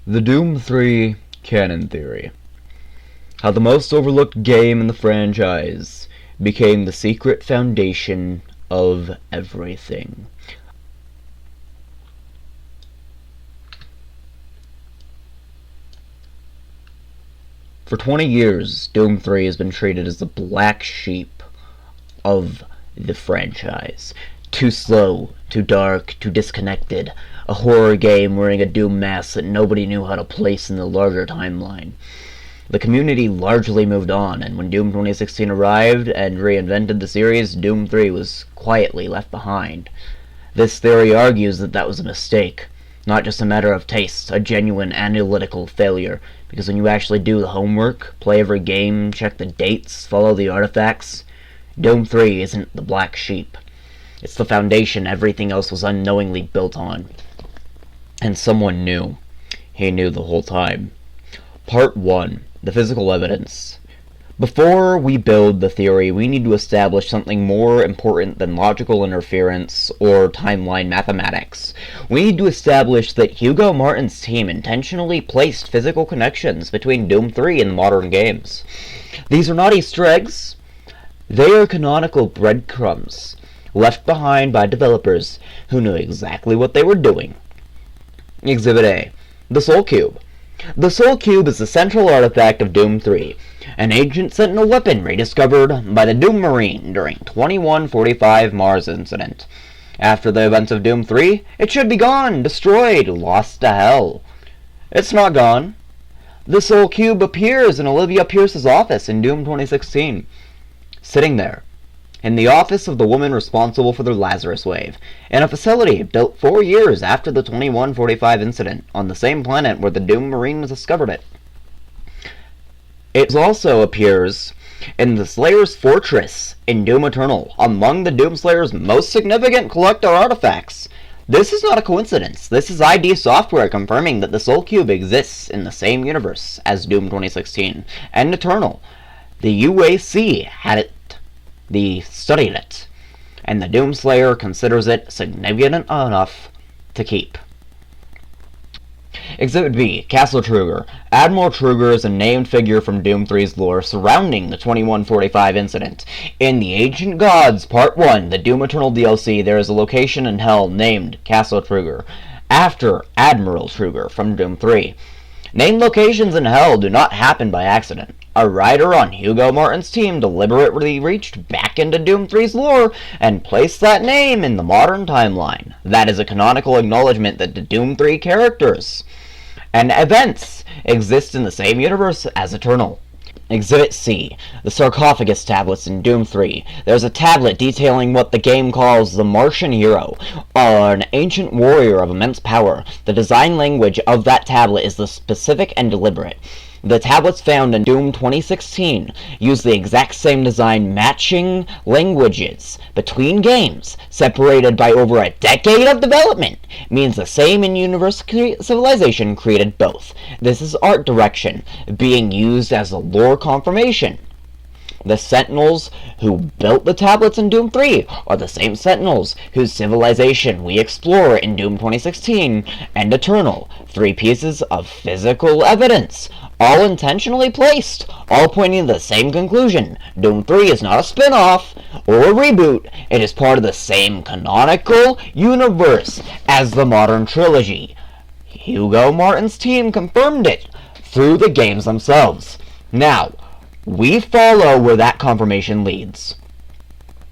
The Doom 3 Canon Theory. How the most overlooked game in the franchise became the secret foundation of everything. For 20 years, Doom 3 has been treated as the black sheep of the franchise. Too slow, too dark, too disconnected. A horror game wearing a Doom mask that nobody knew how to place in the larger timeline. The community largely moved on, and when Doom 2016 arrived and reinvented the series, Doom 3 was quietly left behind. This theory argues that that was a mistake, not just a matter of taste, a genuine analytical failure, because when you actually do the homework, play every game, check the dates, follow the artifacts, Doom 3 isn't the black sheep. It's the foundation everything else was unknowingly built on. And someone knew. He knew the whole time. Part 1. The Physical Evidence. Before we build the theory, we need to establish something more important than logical interference or timeline mathematics. We need to establish that Hugo Martin's team intentionally placed physical connections between Doom 3 and modern games. These are not Easter eggs. They are canonical breadcrumbs left behind by developers who knew exactly what they were doing. Exhibit A. The Soul Cube. The Soul Cube is the central artifact of Doom 3, an ancient Sentinel weapon rediscovered by the Doom Marine during 2145 Mars incident. After the events of Doom 3, it should be gone, destroyed, lost to hell. It's not gone. The Soul Cube appears in Olivia Pierce's office in Doom 2016, sitting there, in the office of the woman responsible for the Lazarus Wave, in a facility built 4 years after the 2145 incident, on the same planet where the Doom Marine discovered it. It also appears in the Slayer's Fortress in Doom Eternal, among the Doom Slayer's most significant collector artifacts. This is not a coincidence. This is ID Software confirming that the Soul Cube exists in the same universe as Doom 2016 and Eternal. The UAC had it. They studied it, and the Doomslayer considers it significant enough to keep. Exhibit B. Castle Truger. Admiral Truger is a named figure from Doom 3's lore surrounding the 2145 incident. In the Ancient Gods Part 1, the Doom Eternal DLC, there is a location in Hell named Castle Truger, after Admiral Truger from Doom 3. Named locations in Hell do not happen by accident. A writer on Hugo Martin's team deliberately reached back into Doom 3's lore and placed that name in the modern timeline. That is a canonical acknowledgement that the Doom 3 characters and events exist in the same universe as Eternal. Exhibit C. The Sarcophagus Tablets in Doom 3. There's a tablet detailing what the game calls the Martian Hero, an ancient warrior of immense power. The design language of that tablet is the specific and deliberate. The tablets found in Doom 2016 use the exact same design matching languages between games, separated by over a decade of development. Means the same in-universe civilization created both. This is art direction being used as a lore confirmation. The Sentinels who built the tablets in Doom 3 are the same Sentinels whose civilization we explore in Doom 2016 and Eternal. 3 pieces of physical evidence, all intentionally placed, all pointing to the same conclusion. Doom 3 is not a spin-off or a reboot. It is part of the same canonical universe as the modern trilogy. Hugo Martin's team confirmed it through the games themselves. Now, we follow where that confirmation leads.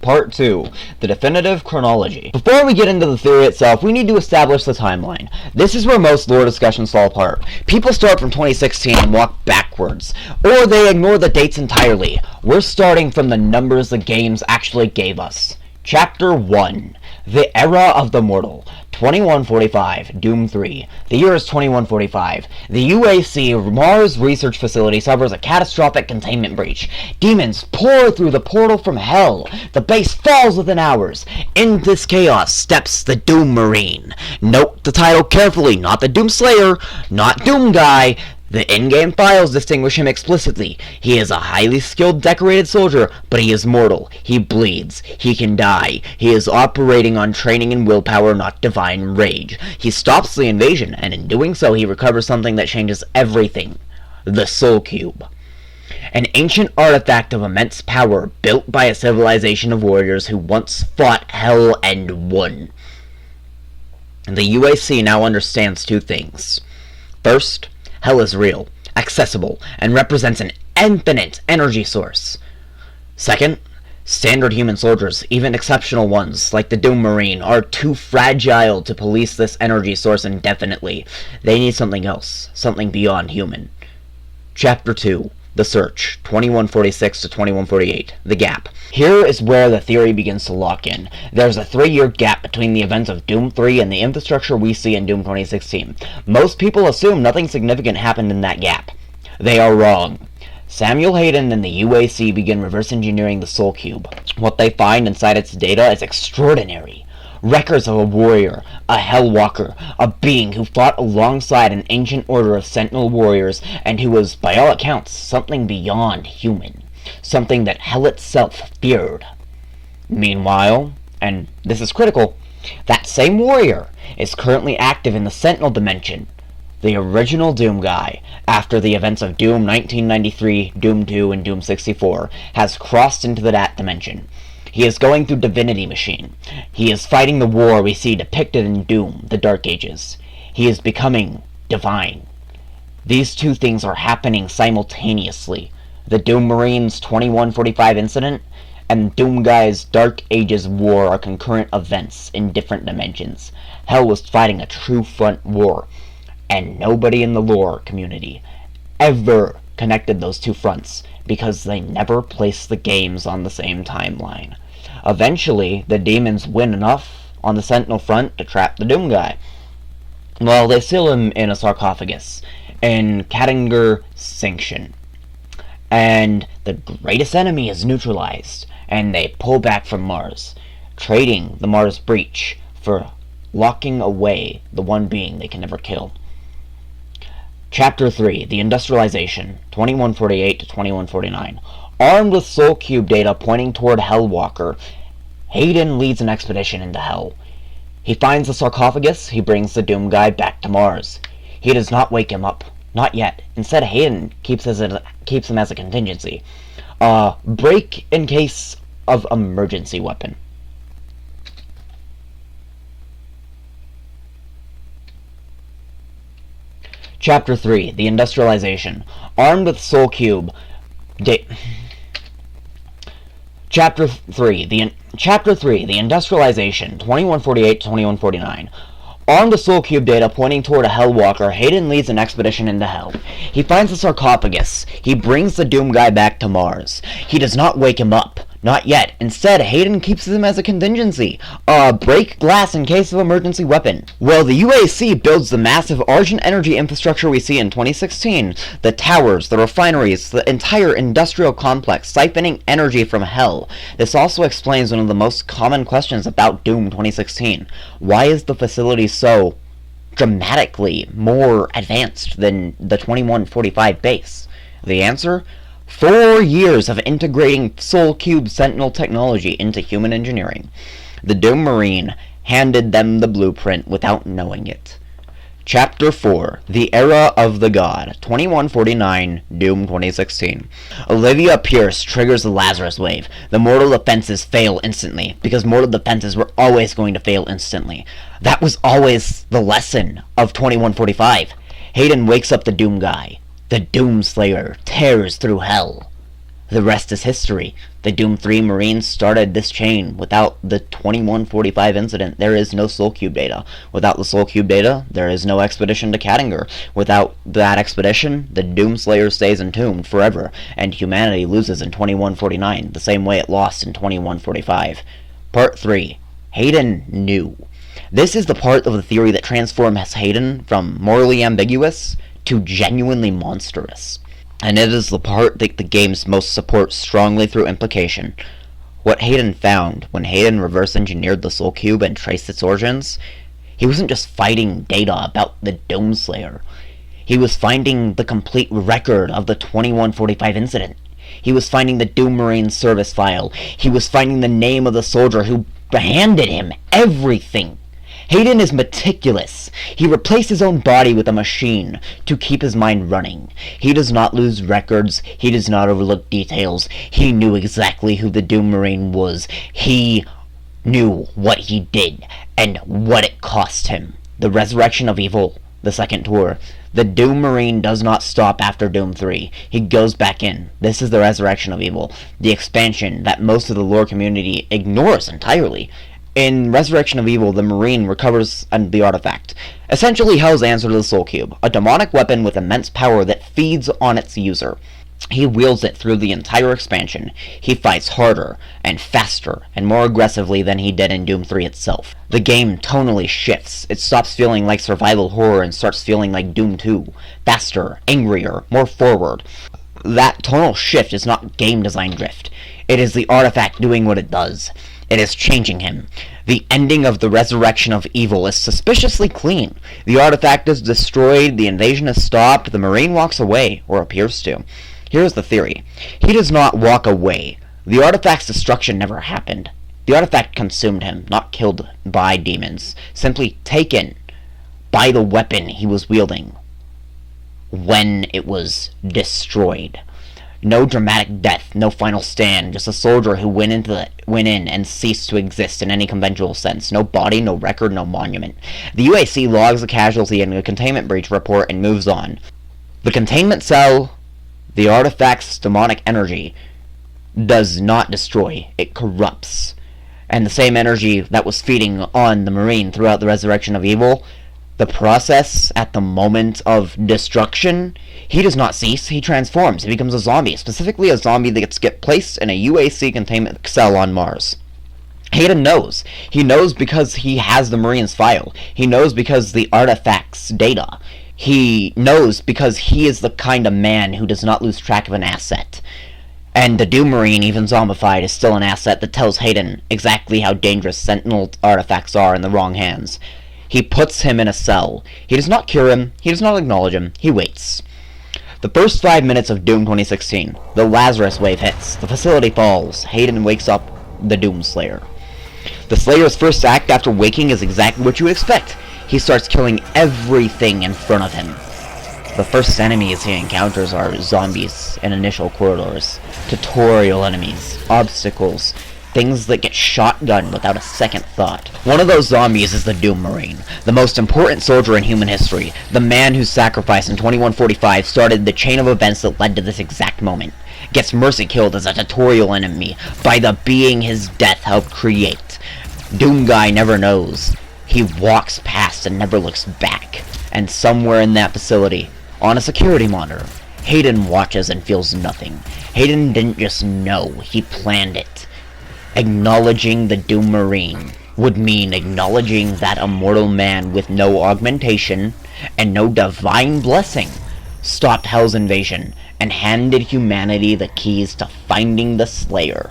Part 2. The Definitive Chronology. Before we get into the theory itself, we need to establish the timeline. This is where most lore discussions fall apart. People start from 2016 and walk backwards, or they ignore the dates entirely. We're starting from the numbers the games actually gave us. Chapter 1. The Era of the Mortal. 2145, Doom 3. The year is 2145. The UAC Mars Research Facility suffers a catastrophic containment breach. Demons pour through the portal from hell. The base falls within hours. In this chaos steps the Doom Marine. Note the title carefully, not the Doom Slayer, not Doom Guy. The in-game files distinguish him explicitly. He is a highly skilled, decorated soldier, but he is mortal. He bleeds. He can die. He is operating on training and willpower, not divine rage. He stops the invasion, and in doing so, he recovers something that changes everything. The Soul Cube. An ancient artifact of immense power, built by a civilization of warriors who once fought Hell and won. The UAC now understands two things. First, Hell is real, accessible, and represents an infinite energy source. Second, standard human soldiers, even exceptional ones, like the Doom Marine, are too fragile to police this energy source indefinitely. They need something else, something beyond human. Chapter 2. The Search, 2146 to 2148, The Gap. Here is where the theory begins to lock in. There's a 3-year gap between the events of Doom 3 and the infrastructure we see in Doom 2016. Most people assume nothing significant happened in that gap. They are wrong. Samuel Hayden and the UAC begin reverse engineering the Soul Cube. What they find inside its data is extraordinary. Records of a warrior, a Hellwalker, a being who fought alongside an ancient order of Sentinel warriors and who was, by all accounts, something beyond human. Something that Hell itself feared. Meanwhile, and this is critical, that same warrior is currently active in the Sentinel dimension. The original Doom guy, after the events of Doom 1993, Doom 2, and Doom 64, has crossed into that dimension. He is going through Divinity Machine. He is fighting the war we see depicted in Doom, the Dark Ages. He is becoming divine. These two things are happening simultaneously. The Doom Marine's 2145 incident and Doom Guy's Dark Ages war are concurrent events in different dimensions. Hell was fighting a true front war, and nobody in the lore community ever connected those two fronts because they never placed the games on the same timeline. Eventually, the demons win enough on the Sentinel front to trap the Doom Guy. Well, they seal him in a sarcophagus in Kattinger Sanction. And the greatest enemy is neutralized, and they pull back from Mars, trading the Mars breach for locking away the one being they can never kill. Chapter 3, The Industrialization, 2148 to 2149. Armed with Soul Cube data pointing toward Hellwalker, Hayden leads an expedition into Hell. He finds the sarcophagus, he brings the Doom Guy back to Mars. He does not wake him up. Not yet. Instead, Hayden keeps him as a contingency. Break in case of emergency weapon. Chapter 3, The Industrialization. Armed with Soul Cube. Chapter 3, The Industrialization, 2148-2149. Armed with Soul Cube data pointing toward a Hellwalker, Hayden leads an expedition into Hell. He finds the sarcophagus. He brings the Doom Guy back to Mars. He does not wake him up. Not yet. Instead, Hayden keeps him as a contingency. Break glass in case of emergency weapon. Well, the UAC builds the massive Argent energy infrastructure we see in 2016. The towers, the refineries, the entire industrial complex, siphoning energy from Hell. This also explains one of the most common questions about Doom 2016. Why is the facility so dramatically more advanced than the 2145 base? The answer? 4 years of integrating Soul Cube Sentinel technology into human engineering. The Doom Marine handed them the blueprint without knowing it. Chapter 4, The Era of the God, 2149, Doom 2016. Olivia Pierce triggers the Lazarus Wave. The mortal defenses fail instantly, because mortal defenses were always going to fail instantly. That was always the lesson of 2145. Hayden wakes up the Doom Guy. The Doom Slayer tears through Hell. The rest is history. The Doom 3 Marines started this chain. Without the 2145 incident, there is no Soul Cube data. Without the Soul Cube data, there is no expedition to Kattinger. Without that expedition, the Doom Slayer stays entombed forever, and humanity loses in 2149, the same way it lost in 2145. Part 3. Hayden knew. This is the part of the theory that transforms Hayden from morally ambiguous to genuinely monstrous. And it is the part that the games most support strongly through implication. What Hayden found when Hayden reverse engineered the Soul Cube and traced its origins, he wasn't just fighting data about the Doom Slayer. He was finding the complete record of the 2145 incident. He was finding the Doom Marine service file. He was finding the name of the soldier who handed him everything. Hayden is meticulous. He replaced his own body with a machine to keep his mind running. He does not lose records. He does not overlook details. He knew exactly who the Doom Marine was. He knew what he did and what it cost him. The Resurrection of Evil, the second tour. The Doom Marine does not stop after Doom 3. He goes back in. This is the Resurrection of Evil, the expansion that most of the lore community ignores entirely. In Resurrection of Evil, the Marine recovers the artifact, essentially Hell's answer to the Soul Cube, a demonic weapon with immense power that feeds on its user. He wields it through the entire expansion. He fights harder, and faster, and more aggressively than he did in Doom 3 itself. The game tonally shifts. It stops feeling like survival horror and starts feeling like Doom 2. Faster, angrier, more forward. That tonal shift is not game design drift. It is the artifact doing what it does. It is changing him. The ending of the Resurrection of Evil is suspiciously clean. The artifact is destroyed, the invasion is stopped, the Marine walks away, or appears to. Here's the theory. He does not walk away. The artifact's destruction never happened. The artifact consumed him, not killed by demons. Simply taken by the weapon he was wielding when it was destroyed. No dramatic death, no final stand, just a soldier who went in and ceased to exist in any conventional sense. No body, no record, no monument. The UAC logs the casualty in a containment breach report and moves on. The containment cell, the artifact's demonic energy, does not destroy, it corrupts. And the same energy that was feeding on the Marine throughout the Resurrection of Evil, the process at the moment of destruction, he does not cease, he transforms, he becomes a zombie, specifically a zombie that gets placed in a UAC containment cell on Mars. Hayden knows. He knows because he has the Marine's file. He knows because the artifact's data. He knows because he is the kind of man who does not lose track of an asset. And the Doom Marine, even zombified, is still an asset that tells Hayden exactly how dangerous Sentinel artifacts are in the wrong hands. He puts him in a cell. He does not cure him. He does not acknowledge him. He waits. The first 5 minutes of Doom 2016. The Lazarus wave hits. The facility falls. Hayden wakes up the Doom Slayer. The Slayer's first act after waking is exactly what you would expect. He starts killing everything in front of him. The first enemies he encounters are zombies in initial corridors, tutorial enemies, obstacles, things that get shotgunned without a second thought. One of those zombies is the Doom Marine, the most important soldier in human history, the man whose sacrifice in 2145 started the chain of events that led to this exact moment. Gets mercy killed as a tutorial enemy by the being his death helped create. Doom Guy never knows. He walks past and never looks back. And somewhere in that facility, on a security monitor, Hayden watches and feels nothing. Hayden didn't just know, he planned it. Acknowledging the Doom Marine would mean acknowledging that immortal man with no augmentation and no divine blessing stopped Hell's invasion and handed humanity the keys to finding the Slayer.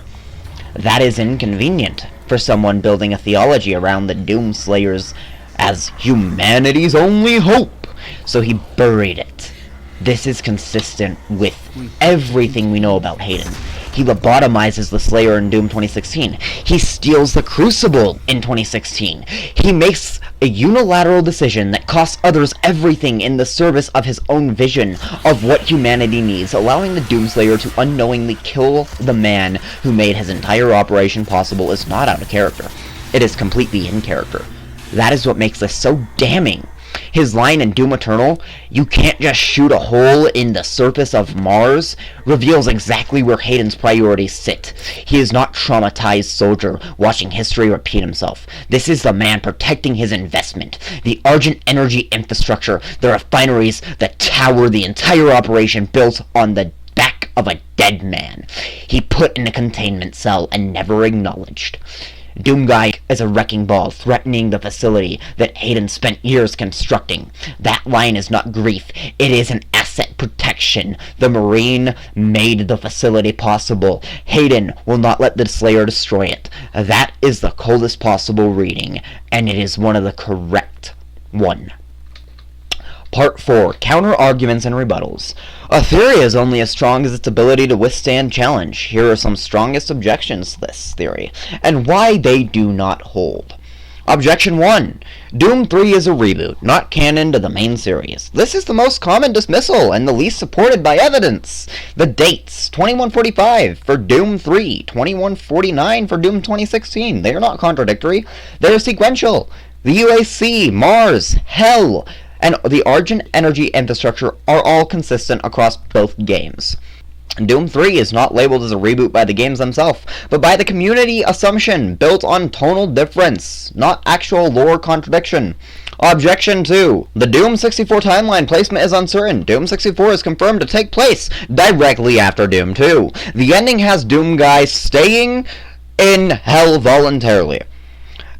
That is inconvenient for someone building a theology around the Doom Slayers as humanity's only hope, so he buried it. This is consistent with everything we know about Hayden. He lobotomizes the Slayer in Doom 2016. He steals the Crucible in 2016. He makes a unilateral decision that costs others everything in the service of his own vision of what humanity needs, allowing the Doomslayer to unknowingly kill the man who made his entire operation possible is not out of character. It is completely in character. That is what makes this so damning. His line in Doom Eternal, "You can't just shoot a hole in the surface of Mars," reveals exactly where Hayden's priorities sit. He is not traumatized soldier watching history repeat himself. This is the man protecting his investment, the Argent energy infrastructure, the refineries, the tower, the entire operation built on the back of a dead man. He put in a containment cell and never acknowledged. Doom Guy is a wrecking ball threatening the facility that Hayden spent years constructing. That line is not grief, it is an asset protection. The Marine made the facility possible. Hayden will not let the Slayer destroy it. That is the coldest possible reading, and it is one of the correct one. Part 4. Counter-arguments and rebuttals. A theory is only as strong as its ability to withstand challenge. Here are some strongest objections to this theory, and why they do not hold. Objection 1. Doom 3 is a reboot, not canon to the main series. This is the most common dismissal and the least supported by evidence. The dates, 2145 for Doom 3, 2149 for Doom 2016. They are not contradictory. They are sequential. The UAC, Mars, Hell, and the Argent Energy infrastructure are all consistent across both games. Doom 3 is not labeled as a reboot by the games themselves, but by the community assumption built on tonal difference, not actual lore contradiction. Objection 2. The Doom 64 timeline placement is uncertain. Doom 64 is confirmed to take place directly after Doom 2. The ending has Doom Guy staying in Hell voluntarily,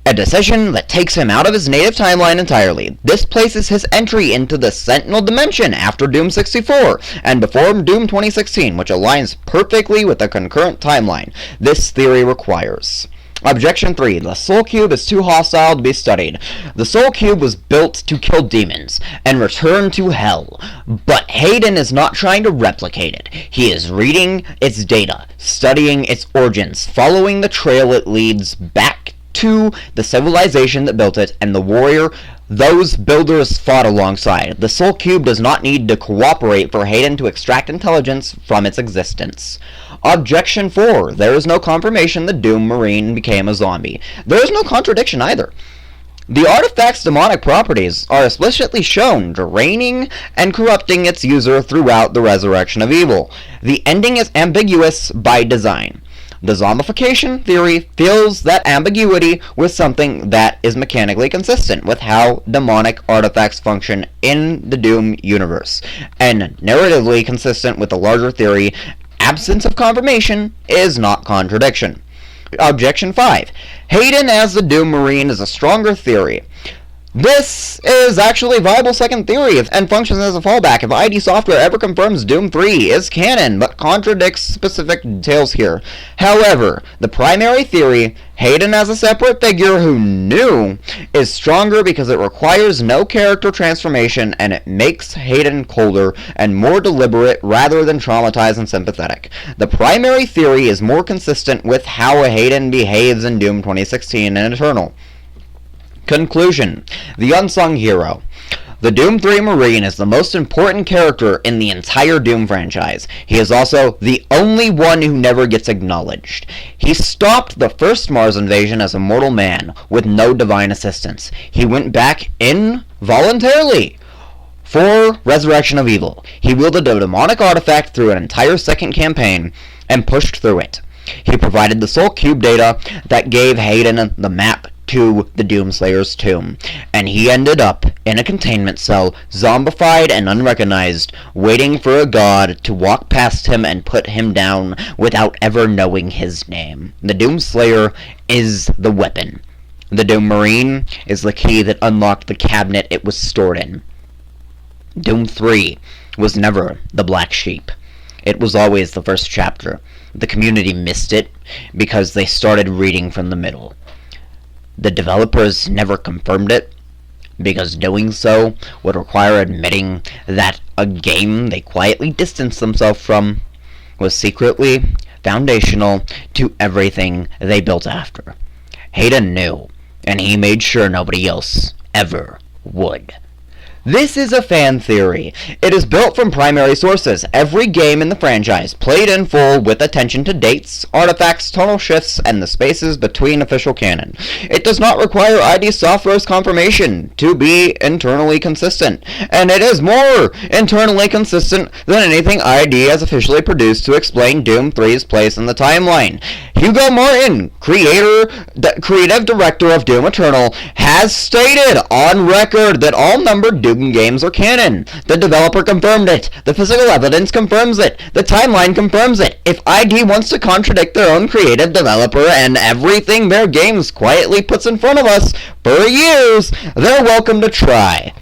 a decision that takes him out of his native timeline entirely. This places his entry into the Sentinel dimension after Doom 64 and before Doom 2016, which aligns perfectly with the concurrent timeline this theory requires. Objection 3. The Soul Cube is too hostile to be studied. The Soul Cube was built to kill demons and return to Hell, but Hayden is not trying to replicate it. He is reading its data, studying its origins, following the trail it leads back to the civilization that built it and the warrior those builders fought alongside. The Soul Cube does not need to cooperate for Hayden to extract intelligence from its existence. Objection 4. There is no confirmation the Doom Marine became a zombie. There is no contradiction either. The artifact's demonic properties are explicitly shown, draining and corrupting its user throughout the resurrection of evil. The ending is ambiguous by design. The zombification theory fills that ambiguity with something that is mechanically consistent with how demonic artifacts function in the Doom universe, and narratively consistent with the larger theory. Absence of confirmation is not contradiction. Objection 5. Hayden as the Doom Marine is a stronger theory. This is actually a viable second theory and functions as a fallback if ID Software ever confirms Doom 3 is canon, but contradicts specific details here. However, the primary theory, Hayden as a separate figure who knew, is stronger because it requires no character transformation and it makes Hayden colder and more deliberate rather than traumatized and sympathetic. The primary theory is more consistent with how Hayden behaves in Doom 2016 and Eternal. Conclusion. The unsung hero. The Doom 3 Marine is the most important character in the entire Doom franchise. He is also the only one who never gets acknowledged. He stopped the first Mars invasion as a mortal man with no divine assistance. He went back in voluntarily for Resurrection of Evil. He wielded a demonic artifact through an entire second campaign and pushed through it. He provided the Soul Cube data that gave Hayden the map to the Doomslayer's tomb, and he ended up in a containment cell, zombified and unrecognized, waiting for a god to walk past him and put him down without ever knowing his name. The Doomslayer is the weapon. The Doom Marine is the key that unlocked the cabinet it was stored in. Doom 3 was never the black sheep. It was always the first chapter. The community missed it because they started reading from the middle. The developers never confirmed it, because doing so would require admitting that a game they quietly distanced themselves from was secretly foundational to everything they built after. Hayden knew, and he made sure nobody else ever would. This is a fan theory. It is built from primary sources. Every game in the franchise, played in full with attention to dates, artifacts, tonal shifts, and the spaces between official canon. It does not require ID Software's confirmation to be internally consistent, and it is more internally consistent than anything ID has officially produced to explain Doom 3's place in the timeline. Hugo Martin, creative director of Doom Eternal, has stated on record that all numbered Doom games are canon. The developer confirmed it. The physical evidence confirms it. The timeline confirms it. If ID wants to contradict their own creative developer and everything their games quietly puts in front of us for years, they're welcome to try.